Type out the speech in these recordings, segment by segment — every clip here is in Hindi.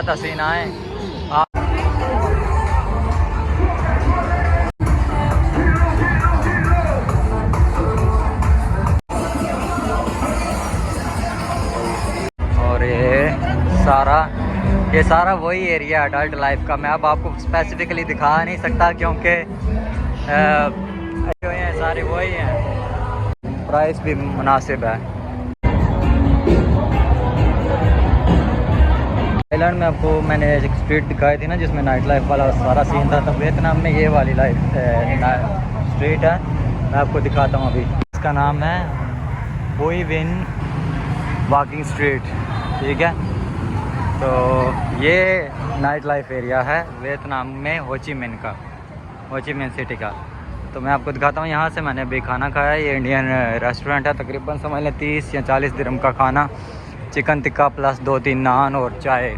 खूबसूरत हसीनाएँ आप। और ये सारा वही एरिया अडल्ट लाइफ का। मैं अब आपको स्पेसिफिकली दिखा नहीं सकता क्योंकि जो हैं सारे वही हैं, प्राइस भी मुनासिब है। थाईलैंड में आपको मैंने एक स्ट्रीट दिखाई थी ना जिसमें नाइट लाइफ वाला सारा सीन था, तो वियतनाम में ये वाली स्ट्रीट है। मैं आपको दिखाता हूँ अभी। इसका नाम है हुई विन वॉकिंग स्ट्रीट, ठीक है। तो ये नाइट लाइफ एरिया है वियतनाम में होची मिन सिटी का। तो मैं आपको दिखाता हूँ। यहाँ से मैंने अभी खाना खाया। ये इंडियन रेस्टोरेंट है, तकरीबन समझ लें 30 या 40 दिरहम का खाना, चिकन टिक्का प्लस 2-3 नान और चाय।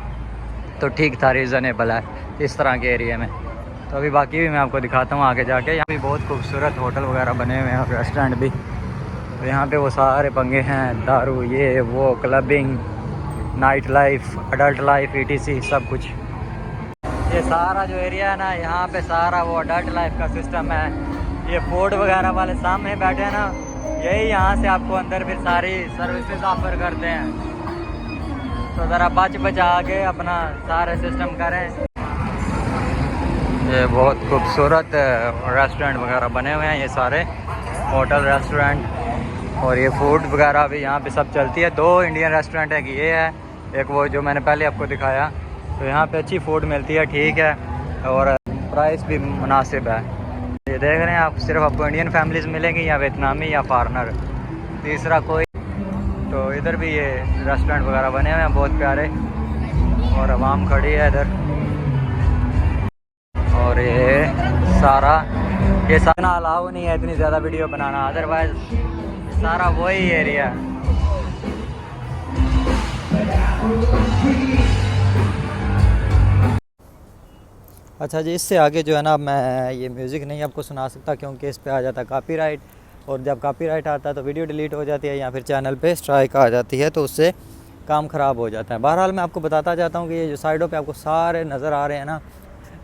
तो ठीक था, रीज़नेबल है इस तरह के एरिया में। तो अभी बाकी भी मैं आपको दिखाता हूँ आगे जाके। यहाँ भी बहुत खूबसूरत होटल वगैरह बने हुए हैं और रेस्टोरेंट भी। तो यहाँ पे वो सारे पंगे हैं, दारू, ये वो, clubbing, night life, adult life, ETC सब कुछ। ये सारा जो एरिया है ना, यहाँ पे सारा वो अडल्ट लाइफ का सिस्टम है। ये फूड वगैरह वाले सामने बैठे हैं ना, यही यहाँ से आपको अंदर फिर सारी सर्विसेज ऑफर करते हैं। तो ज़रा बच बचा के अपना सारे सिस्टम करें। ये बहुत खूबसूरत रेस्टोरेंट वगैरह बने हुए हैं, ये सारे होटल रेस्टोरेंट। और ये फूड वगैरह भी यहाँ पे सब चलती है। 2 इंडियन रेस्टोरेंट है कि ये है, एक वो जो मैंने पहले आपको दिखाया। तो यहाँ पे अच्छी फूड मिलती है, ठीक है, और प्राइस भी मुनासिब है। ये देख रहे हैं आप, सिर्फ आपको इंडियन फैमिलीज़ मिलेंगी या वियतनामी या फॉरनर, तीसरा कोई। तो इधर भी ये रेस्टोरेंट वगैरह बने हुए हैं बहुत प्यारे, और आवाम खड़ी है इधर। और ये सारा अलाउ नहीं है इतनी ज़्यादा वीडियो बनाना, अदरवाइज़ सारा वही एरिया। अच्छा जी, इससे आगे जो है ना, मैं ये म्यूज़िक नहीं आपको सुना सकता क्योंकि इस पे आ जाता है कॉपीराइट, और जब कॉपीराइट आता है तो वीडियो डिलीट हो जाती है या फिर चैनल पे स्ट्राइक आ जाती है, तो उससे काम ख़राब हो जाता है। बहरहाल मैं आपको बताता जाता हूँ कि ये जो साइडों पे आपको सारे नज़र आ रहे हैं ना,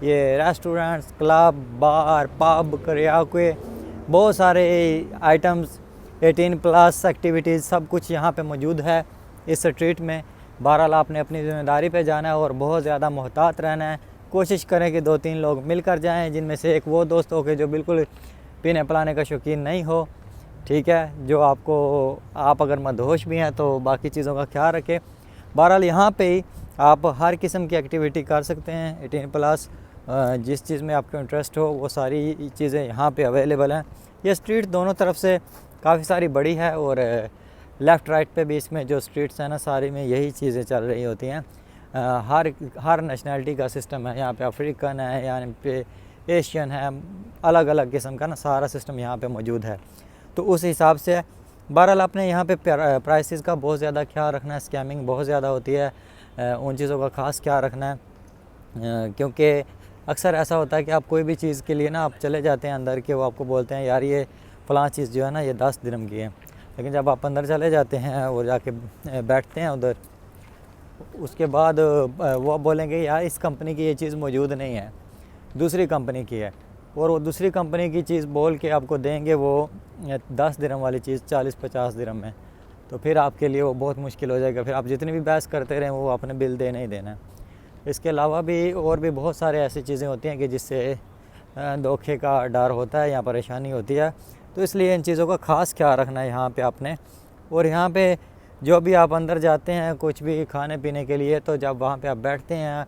ये रेस्टोरेंट्स, क्लब, बार, पब, करियाके, बहुत सारे आइटम्स, 18+ एक्टिविटीज़, सब कुछ यहाँ पे मौजूद है इस स्ट्रीट में। बहरहाल आपने अपनी ज़िम्मेदारी पे जाना है और बहुत ज़्यादा मोहतात रहना है। कोशिश करें कि 2-3 लोग मिलकर जाएं, जिनमें से एक वो दोस्त हो के जो बिल्कुल पीने पिलाने का शौकीन नहीं हो, ठीक है, जो आप अगर मदहोश भी हैं तो बाकी चीज़ों का ख्याल रखें। बहरहाल यहाँ पे ही आप हर किस्म की एक्टिविटी कर सकते हैं, 18+, जिस चीज़ में आपको इंटरेस्ट हो वो सारी चीज़ें यहाँ पे अवेलेबल हैं। ये स्ट्रीट दोनों तरफ से काफ़ी सारी बड़ी है, और लेफ़्ट राइट पे भी इसमें जो स्ट्रीट्स हैं ना, सारी में यही चीज़ें चल रही होती हैं। हर नेशनैलिटी का सिस्टम है यहाँ पे, अफ्रीकन है, यहाँ पे एशियन है, अलग अलग किस्म का ना सारा सिस्टम यहाँ पे मौजूद है। तो उस हिसाब से बहरहाल आपने यहाँ पे प्राइसेस का बहुत ज़्यादा ख्याल रखना है। स्कैमिंग बहुत ज़्यादा होती है, उन चीज़ों का ख़ास ख्याल रखना है, क्योंकि अक्सर ऐसा होता है कि आप कोई भी चीज़ के लिए ना आप चले जाते हैं अंदर के, वो आपको बोलते हैं यार ये फ़लाँ चीज़ जो है ना ये 10 दिरहम की है, लेकिन जब आप अंदर चले जाते हैं और जाके बैठते हैं उधर, उसके बाद वो बोलेंगे यार इस कंपनी की ये चीज़ मौजूद नहीं है, दूसरी कंपनी की है, और वो दूसरी कंपनी की चीज़ बोल के आपको देंगे वो 10 दिरहम वाली चीज़ 40-50 दिरहम में। तो फिर आपके लिए वो बहुत मुश्किल हो जाएगा, फिर आप जितनी भी बहस करते रहें वो आपने बिल देना ही देना है। इसके अलावा भी और भी बहुत सारे ऐसी चीज़ें होती हैं कि जिससे धोखे का डर होता है या परेशानी होती है। तो इसलिए इन चीज़ों का ख़ास ख्याल रखना है यहाँ पे आपने। और यहाँ पे जो भी आप अंदर जाते हैं कुछ भी खाने पीने के लिए, तो जब वहाँ पे आप बैठते हैं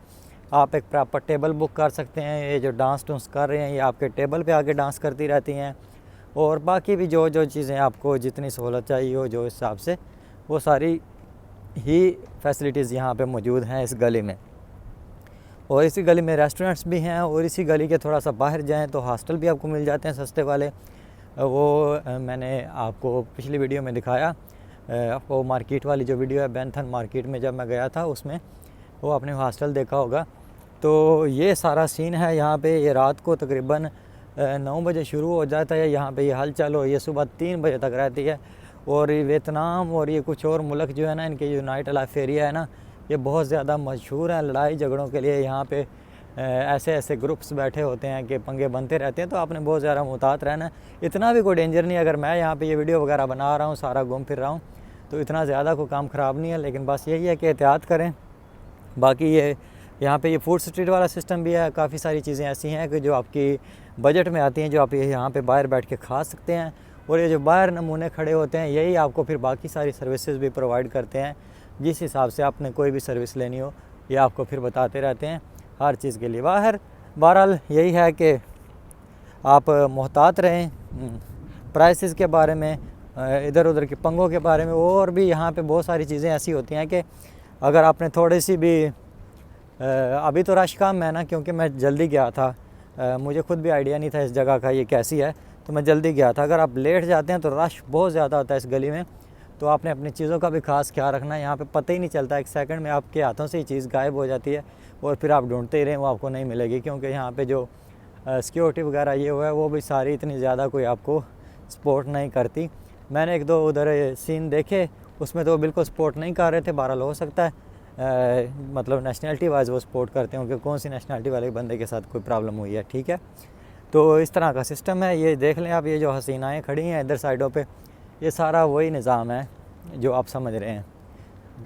आप एक प्रॉपर टेबल बुक कर सकते हैं। ये जो डांस टूंस कर रहे हैं ये आपके टेबल पे आके डांस करती रहती हैं, और बाकी भी जो जो चीज़ें आपको जितनी सहूलत चाहिए हो जो हिसाब से, वो सारी ही फैसिलिटीज़ यहाँ पे मौजूद हैं इस गली में। और इसी गली में रेस्टोरेंट्स भी हैं, और इसी गली के थोड़ा सा बाहर जाएं तो हॉस्टल भी आपको मिल जाते हैं सस्ते वाले। वो मैंने आपको पिछली वीडियो में दिखाया, वो मार्केट वाली जो वीडियो है, बैंथन मार्केट में जब मैं गया था उसमें वो आपने हॉस्टल देखा होगा। तो ये सारा सीन है यहाँ पे। ये रात को तकरीबन 9 बजे शुरू हो जाता है यहाँ पे ये हलचल, और ये सुबह 3 बजे तक रहती है। और ये वियतनाम और ये कुछ और मुल्क जो है ना, इनके जो नाइट लाइफ एरिया है ना, ये बहुत ज़्यादा मशहूर हैं लड़ाई झगड़ों के लिए। यहाँ पे ऐसे ऐसे ग्रुप्स बैठे होते हैं कि पंगे बनते रहते हैं, तो आपने बहुत ज़्यादा मुहतात रहना है। इतना भी कोई डेंजर नहीं है, अगर मैं यहाँ पे ये वीडियो वगैरह बना रहा हूँ, सारा घूम फिर रहा हूँ, तो इतना ज़्यादा कोई काम ख़राब नहीं है, लेकिन बस यही है कि एहतियात करें। बाकी ये यहाँ पे ये फूड स्ट्रीट वाला सिस्टम भी है। काफ़ी सारी चीज़ें ऐसी हैं कि जो आपकी बजट में आती हैं, जो आप यहाँ पे बाहर बैठ के खा सकते हैं। और ये जो बाहर नमूने खड़े होते हैं, यही आपको फिर बाकी सारी सर्विसेज भी प्रोवाइड करते हैं। जिस हिसाब से आपने कोई भी सर्विस लेनी हो, ये आपको फिर बताते रहते हैं हर चीज़ के लिए। बहरहाल यही है कि आप मोहतात रहें प्राइसेस के बारे में, इधर उधर के पंगों के बारे में। और भी यहाँ पे बहुत सारी चीज़ें ऐसी होती हैं कि अगर आपने थोड़ी सी भी अभी तो रश कम है ना, क्योंकि मैं जल्दी गया था, मुझे खुद भी आइडिया नहीं था इस जगह का ये कैसी है, तो मैं जल्दी गया था। अगर आप लेट जाते हैं तो रश बहुत ज़्यादा होता है इस गली में, तो आपने अपनी चीज़ों का भी खास ख्याल रखना है। यहाँ पे पता ही नहीं चलता, एक सेकंड में आपके हाथों से ही चीज़ गायब हो जाती है, और फिर आप ढूंढते ही रहें, वो आपको नहीं मिलेगी। क्योंकि यहाँ पे जो सिक्योरिटी वगैरह ये हुआ है, वो भी सारी इतनी ज़्यादा कोई आपको सपोर्ट नहीं करती। मैंने एक दो उधर सीन देखे, उसमें तो बिल्कुल सपोर्ट नहीं कर रहे थे। बहरहाल हो सकता है मतलब नेशनलिटी वाइज वो सपोर्ट करते हों कि कौन सी नेशनलिटी वाले बंदे के साथ कोई प्रॉब्लम हुई है, ठीक है। तो इस तरह का सिस्टम है। ये देख लें आप, ये जो हसीनाएँ खड़ी हैं इधर साइडों पे, ये सारा वही निज़ाम है जो आप समझ रहे हैं।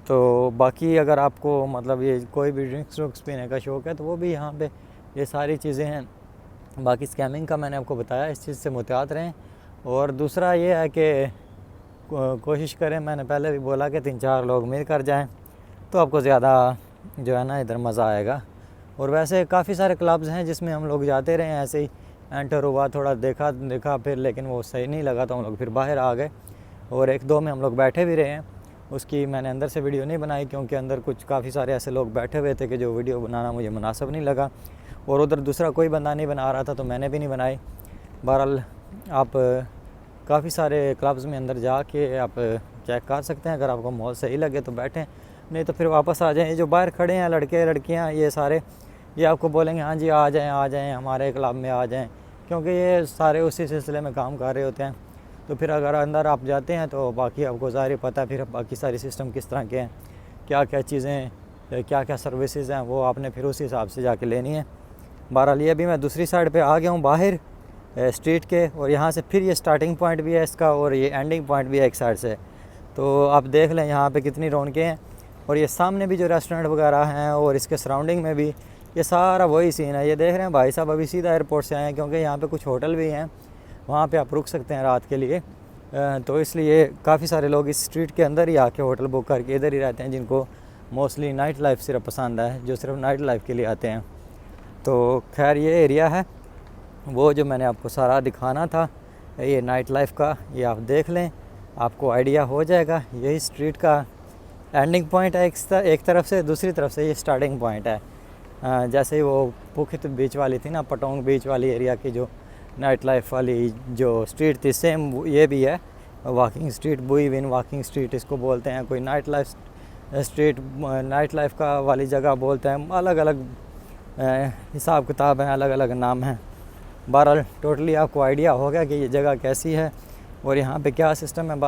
तो बाकी अगर आपको मतलब ये कोई भी ड्रिंक्स व्रिंक्स पीने का शौक़ है, तो वो भी यहाँ पे ये सारी चीज़ें हैं। बाकी स्कैमिंग का मैंने आपको बताया, इस चीज़ से मुहतात रहें। और दूसरा ये है कि कोशिश करें, मैंने पहले भी बोला कि 3-4 लोग मिल कर जाएँ, तो आपको ज़्यादा जो है ना इधर मज़ा आएगा। और वैसे काफ़ी सारे क्लब्स हैं जिसमें हम लोग जाते रहे, ऐसे ही एंटर हुआ, थोड़ा देखा फिर, लेकिन वो सही नहीं लगा तो हम लोग फिर बाहर आ गए। और 1-2 में हम लोग बैठे भी रहे हैं, उसकी मैंने अंदर से वीडियो नहीं बनाई, क्योंकि अंदर कुछ काफ़ी सारे ऐसे लोग बैठे हुए थे कि जो वीडियो बनाना मुझे मुनासिब नहीं लगा। और उधर दूसरा कोई बंदा नहीं बना रहा था, तो मैंने भी नहीं बनाई। बहरहाल आप काफ़ी सारे क्लब्स में अंदर जाके आप चेक कर सकते हैं, अगर आपको माहौल सही लगे तो बैठें, नहीं तो फिर वापस आ जाएं। ये जो बाहर खड़े हैं लड़के लड़कियां, ये सारे ये आपको बोलेंगे हाँ जी आ जाएं हमारे क्लब में आ जाएं, क्योंकि ये सारे उसी सिलसिले में काम कर रहे होते हैं। तो फिर अगर अंदर आप जाते हैं तो बाकी आपको ज़ाहिर पता है फिर बाकी सारी सिस्टम किस तरह के हैं, क्या क्या चीज़ें, क्या क्या सर्विसेज हैं, वो आपने फिर उस हिसाब से जाके लेनी है। बहरहाल ये भी मैं दूसरी साइड पे आ गया हूँ बाहर स्ट्रीट के, और यहाँ से फिर ये स्टार्टिंग पॉइंट भी है इसका, और ये एंडिंग पॉइंट भी है एक साइड से। तो आप देख लें यहाँ पे कितनी रौनकें हैं। और ये सामने भी जो रेस्टोरेंट वगैरह हैं, और इसके सराउंडिंग में भी ये सारा वही सीन है। ये देख रहे हैं भाई साहब अभी सीधा एयरपोर्ट से आए हैं, क्योंकि यहाँ पे कुछ होटल भी हैं, वहाँ पे आप रुक सकते हैं रात के लिए। तो इसलिए काफ़ी सारे लोग इस स्ट्रीट के अंदर ही आके होटल बुक करके इधर ही रहते हैं, जिनको मोस्टली नाइट लाइफ सिर्फ पसंद है, जो सिर्फ नाइट लाइफ के लिए आते हैं। तो खैर ये एरिया है वो जो मैंने आपको सारा दिखाना था, ये नाइट लाइफ का, ये आप देख लें, आपको आइडिया हो जाएगा। यही स्ट्रीट का एंडिंग पॉइंट है एक तरफ से, दूसरी तरफ से ये स्टार्टिंग पॉइंट है। जैसे ही वो पुखित बीच वाली थी ना, पटोंग बीच वाली एरिया की जो नाइट लाइफ वाली जो स्ट्रीट थी, सेम ये भी है वॉकिंग स्ट्रीट, बुई विन वॉकिंग स्ट्रीट इसको बोलते हैं। कोई night life street, night life का वाली जगह बोलते हैं, अलग अलग हिसाब किताब हैं, अलग अलग नाम हैं। बहरहाल टोटली आपको आइडिया हो गया कि ये जगह कैसी है और यहाँ पे क्या सिस्टम है।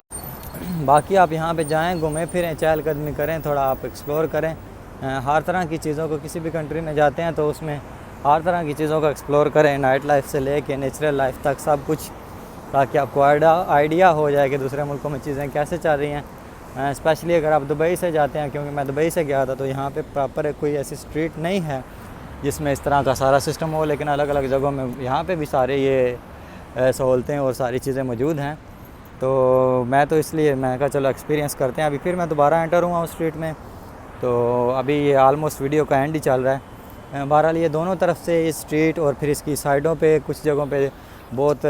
बाकी आप यहाँ पे जाएं, घूमें फिरें, चहलकदमी करें, थोड़ा आप एक्सप्लोर करें हर तरह की चीज़ों को। किसी भी कंट्री में जाते हैं तो उसमें हर तरह की चीज़ों को एक्सप्लोर करें, नाइट लाइफ से लेके नेचुरल लाइफ तक सब कुछ, ताकि आपको आइडिया हो जाए कि दूसरे मुल्कों में चीज़ें कैसे चल रही हैं। स्पेशली अगर आप दुबई से जाते हैं, क्योंकि मैं दुबई से गया था, तो यहाँ पे प्रॉपर कोई ऐसी स्ट्रीट नहीं है जिसमें इस तरह का सारा सिस्टम हो, लेकिन अलग अलग जगहों में यहाँ पे भी सारे ये सहूलतें और सारी चीज़ें मौजूद हैं। तो मैं तो इसलिए मैं कहा चलो एक्सपीरियंस करते हैं। अभी फिर मैं दोबारा एंटर हुआ उस स्ट्रीट में, तो अभी ये आलमोस्ट वीडियो का एंड ही चल रहा है। बहरहाल ये दोनों तरफ से इस स्ट्रीट और फिर इसकी साइडों पे कुछ जगहों पे बहुत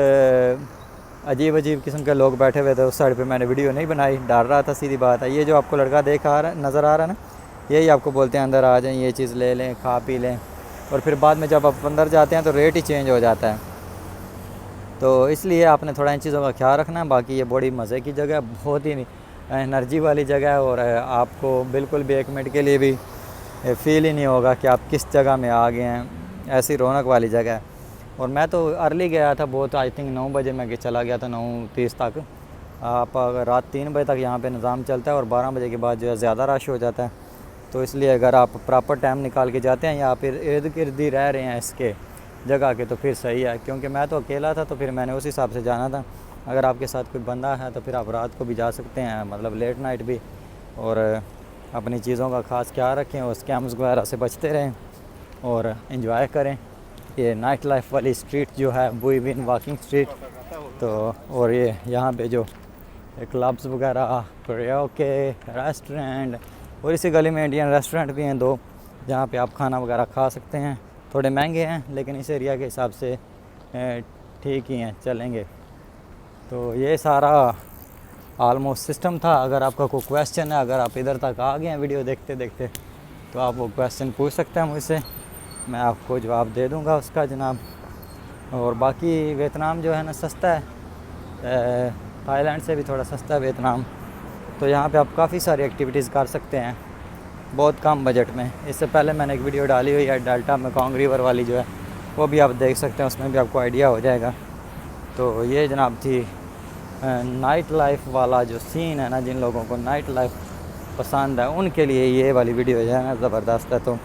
अजीब अजीब किस्म के लोग बैठे हुए थे। उस साइड पे मैंने वीडियो नहीं बनाई, डर रहा था, सीधी बात है। ये जो आपको लड़का नज़र आ रहा है ना, यही आपको बोलते हैं अंदर आ जाएं, ये चीज़ ले लें, खा पी लें, और फिर बाद में जब आप अंदर जाते हैं तो रेट ही चेंज हो जाता है। तो इसलिए आपने थोड़ा इन चीज़ों का ख्याल रखना है। बाकी ये बड़ी मज़े की जगह है, बहुत ही एनर्जी वाली जगह है, और आपको बिल्कुल भी 1 मिनट के लिए भी फील ही नहीं होगा कि आप किस जगह में आ गए हैं। ऐसी रौनक वाली जगह है। और मैं तो अर्ली गया था बहुत, आई थिंक 9 बजे मैं चला गया था, 9:30 तक। आप अगर रात 3 बजे तक यहाँ पे निज़ाम चलता है, और 12 बजे के बाद जो है ज़्यादा रश हो जाता है। तो इसलिए अगर आप प्रॉपर टाइम निकाल के जाते हैं या फिर इर्द गिर्द ही रह रहे हैं इसके जगह के तो फिर सही है, क्योंकि मैं तो अकेला था तो फिर मैंने उस हिसाब से जाना था। अगर आपके साथ कोई बंदा है तो फिर आप रात को भी जा सकते हैं, मतलब लेट नाइट भी, और अपनी चीज़ों का ख़ास ख्याल रखें और स्कैम्स वगैरह से बचते रहें और इन्जॉय करें। ये नाइट लाइफ वाली स्ट्रीट जो है बुई बिन वॉकिंग स्ट्रीट, तो और ये यहाँ पे जो क्लब्स वगैरह, करियोके, रेस्टोरेंट, और इसी गली में इंडियन रेस्टोरेंट भी हैं 2 जहाँ पे आप खाना वगैरह खा सकते हैं। थोड़े महंगे हैं लेकिन इस एरिया के हिसाब से ठीक ही हैं, चलेंगे। तो ये सारा ऑलमोस्ट सिस्टम था। अगर आपका कोई क्वेश्चन है, अगर आप इधर तक आ गए हैं वीडियो देखते देखते, तो आप वो क्वेश्चन पूछ सकते हैं मुझसे, मैं आपको जवाब दे दूंगा उसका जनाब। और बाकी वियतनाम जो है ना सस्ता है, थाईलैंड से भी थोड़ा सस्ता है वियतनाम। तो यहाँ पे आप काफ़ी सारी एक्टिविटीज़ कर सकते हैं बहुत कम बजट में। इससे पहले मैंने एक वीडियो डाली हुई है डेल्टा मेकोंग रिवर वाली जो है, वो भी आप देख सकते हैं, उसमें भी आपको आइडिया हो जाएगा। तो ये जनाब थी नाइट लाइफ वाला जो सीन है ना, जिन लोगों को नाइट लाइफ पसंद है उनके लिए ये वाली वीडियो जो है ना ज़बरदस्त है। तो